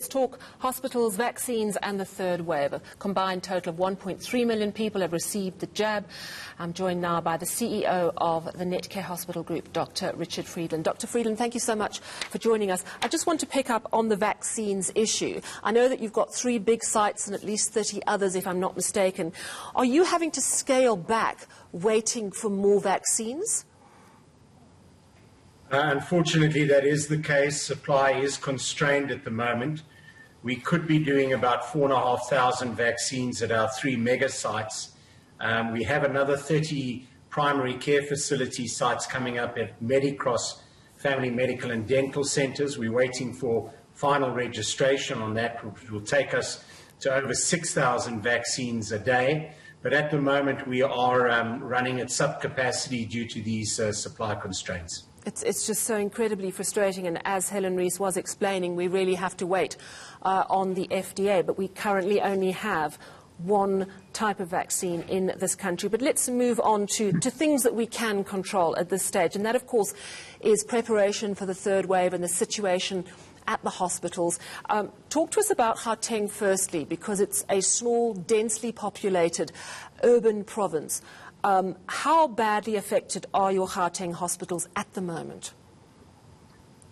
Let's talk hospitals, vaccines and the third wave. A combined total of 1.3 million people have received the jab. I'm joined now by the CEO of the Netcare Hospital Group, Dr. Richard Friedland. Dr. Friedland, thank you so much for joining us. I just want to pick up on the vaccines issue. I know that you've got 3 big sites and at least 30 others, if I'm not mistaken. Are you having to scale back, waiting for more vaccines? Unfortunately, that is the case. Supply is constrained at the moment. We could be doing about 4,500 vaccines at our 3 mega sites. We have another 30 primary care facility sites coming up at Medicross Family Medical and Dental Centres. We're waiting for final registration on that, which will take us to over 6,000 vaccines a day. But at the moment, we are running at subcapacity due to these supply constraints. It's just so incredibly frustrating, and as Helen Rees was explaining, we really have to wait on the FDA, but we currently only have one type of vaccine in this country. But let's move on to things that we can control at this stage, and that, of course, is preparation for the third wave and the situation at the hospitals. Talk to us about Gauteng firstly, because it's a small, densely populated urban province. How badly affected are your Gauteng hospitals at the moment?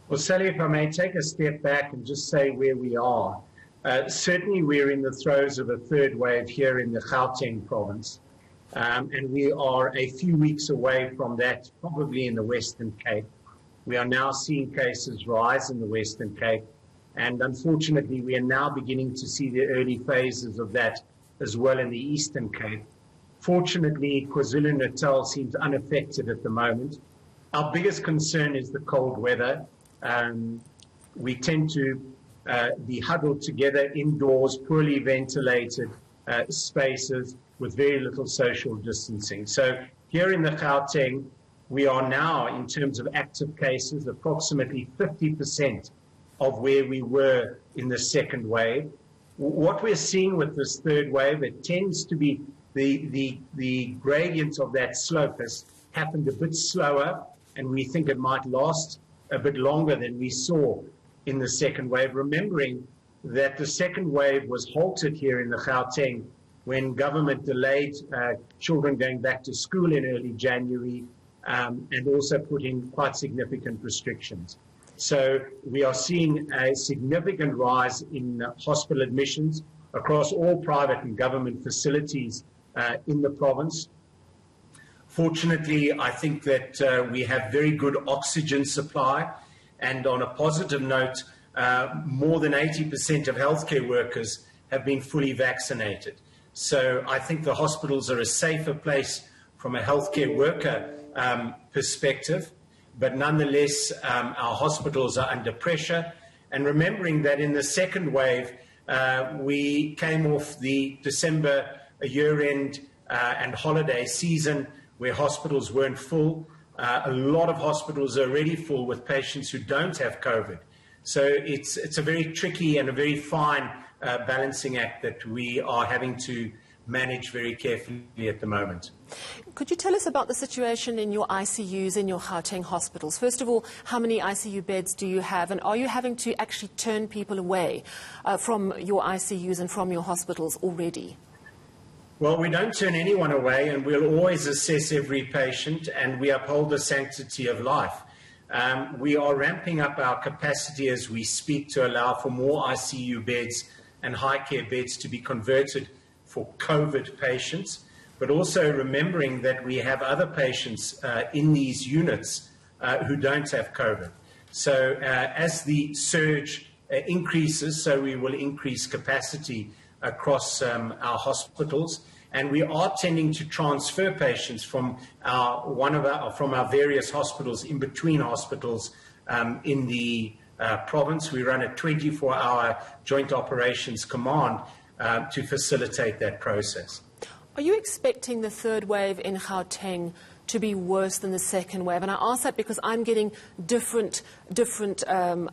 Well, Sally, if I may take a step back and just say where we are. Certainly we're in the throes of a third wave here in the Gauteng province, and we are a few weeks away from that, probably in the Western Cape. We are now seeing cases rise in the Western Cape, and unfortunately we are now beginning to see the early phases of that as well in the Eastern Cape. Fortunately, KwaZulu-Natal seems unaffected at the moment. Our biggest concern is the cold weather. We tend to be huddled together indoors, poorly ventilated spaces with very little social distancing. So here in the Gauteng, we are now, in terms of active cases, approximately 50% of where we were in the second wave. What we're seeing with this third wave, it tends to be the gradient of that slope has happened a bit slower, and we think it might last a bit longer than we saw in the second wave, remembering that the second wave was halted here in the Gauteng when government delayed children going back to school in early January and also put in quite significant restrictions. So we are seeing a significant rise in hospital admissions across all private and government facilities in the province. Fortunately, I think that we have very good oxygen supply, and on a positive note, more than 80% of healthcare workers have been fully vaccinated. So I think the hospitals are a safer place from a healthcare worker perspective, but nonetheless, our hospitals are under pressure. And remembering that in the second wave, we came off the December year-end and holiday season where hospitals weren't full. A lot of hospitals are already full with patients who don't have COVID. So it's a very tricky and a very fine balancing act that we are having to manage very carefully at the moment. Could you tell us about the situation in your ICUs in your Gauteng hospitals? First of all, how many ICU beds do you have, and are you having to actually turn people away from your ICUs and from your hospitals already? Well, we don't turn anyone away, and we'll always assess every patient, and we uphold the sanctity of life. We are ramping up our capacity as we speak to allow for more ICU beds and high care beds to be converted for COVID patients, but also remembering that we have other patients in these units who don't have COVID. So as the surge increases, so we will increase capacity across our hospitals, and we are tending to transfer patients from our various hospitals in between hospitals in the province. We run a 24-hour joint operations command to facilitate that process. Are you expecting the third wave in Gauteng to be worse than the second wave? And I ask that because I'm getting different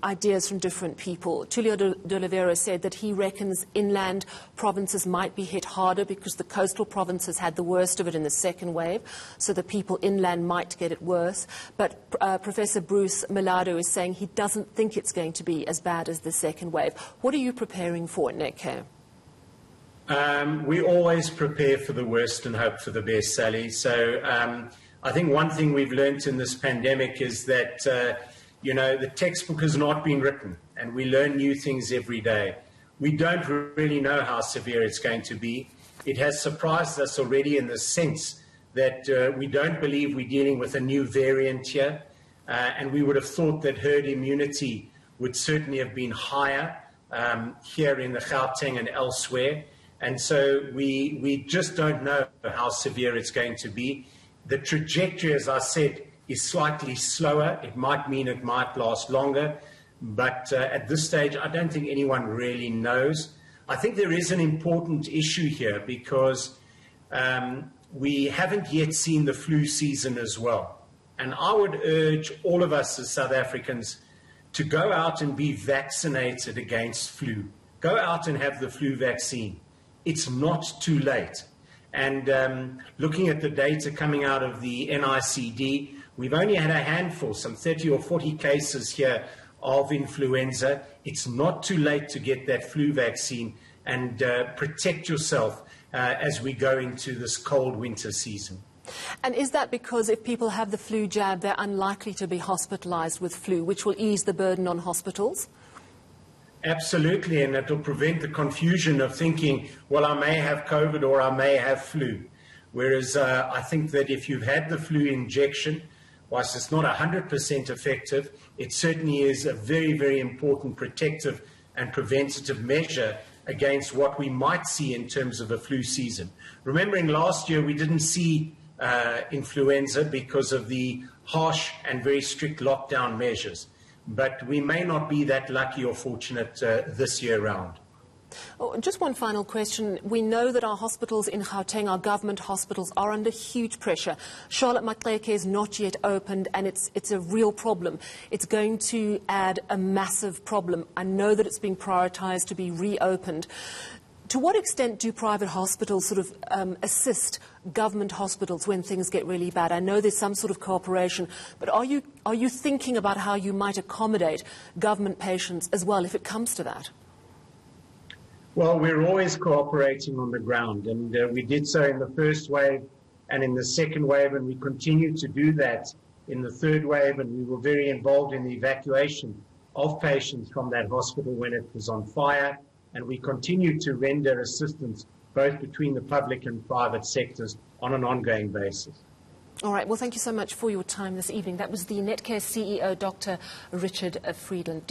ideas from different people. Tulio de Oliveira said that he reckons inland provinces might be hit harder because the coastal provinces had the worst of it in the second wave, so the people inland might get it worse. But Professor Bruce Milado is saying he doesn't think it's going to be as bad as the second wave. What are you preparing for at Netcare? We always prepare for the worst and hope for the best, Sally. So I think one thing we've learnt in this pandemic is that, the textbook has not been written, and we learn new things every day. We don't really know how severe it's going to be. It has surprised us already in the sense that we don't believe we're dealing with a new variant here, and we would have thought that herd immunity would certainly have been higher here in the Gauteng and elsewhere. And so we just don't know how severe it's going to be. The trajectory, as I said, is slightly slower. It might mean it might last longer. But at this stage, I don't think anyone really knows. I think there is an important issue here because we haven't yet seen the flu season as well. And I would urge all of us as South Africans to go out and be vaccinated against flu. Go out and have the flu vaccine. It's not too late. And looking at the data coming out of the NICD, we've only had a handful, some 30 or 40 cases here of influenza. It's not too late to get that flu vaccine and protect yourself as we go into this cold winter season. And is that because if people have the flu jab, they're unlikely to be hospitalized with flu, which will ease the burden on hospitals? Absolutely, and it will prevent the confusion of thinking, well, I may have COVID or I may have flu. Whereas I think that if you've had the flu injection, whilst it's not 100% effective, it certainly is a very, very important protective and preventative measure against what we might see in terms of a flu season. Remembering last year we didn't see influenza because of the harsh and very strict lockdown measures. But we may not be that lucky or fortunate this year round. Oh, just one final question. We know that our hospitals in Gauteng, our government hospitals, are under huge pressure. Charlotte Maxeke is not yet opened, and it's a real problem. It's going to add a massive problem. I know that it's being prioritised to be reopened. To what extent do private hospitals sort of assist government hospitals when things get really bad? I know there's some sort of cooperation, but are you thinking about how you might accommodate government patients as well if it comes to that? Well, we're always cooperating on the ground, and we did so in the first wave and in the second wave, and we continue to do that in the third wave, and we were very involved in the evacuation of patients from that hospital when it was on fire. And we continue to render assistance both between the public and private sectors on an ongoing basis. All right. Well, thank you so much for your time this evening. That was the Netcare CEO, Dr. Richard Friedland.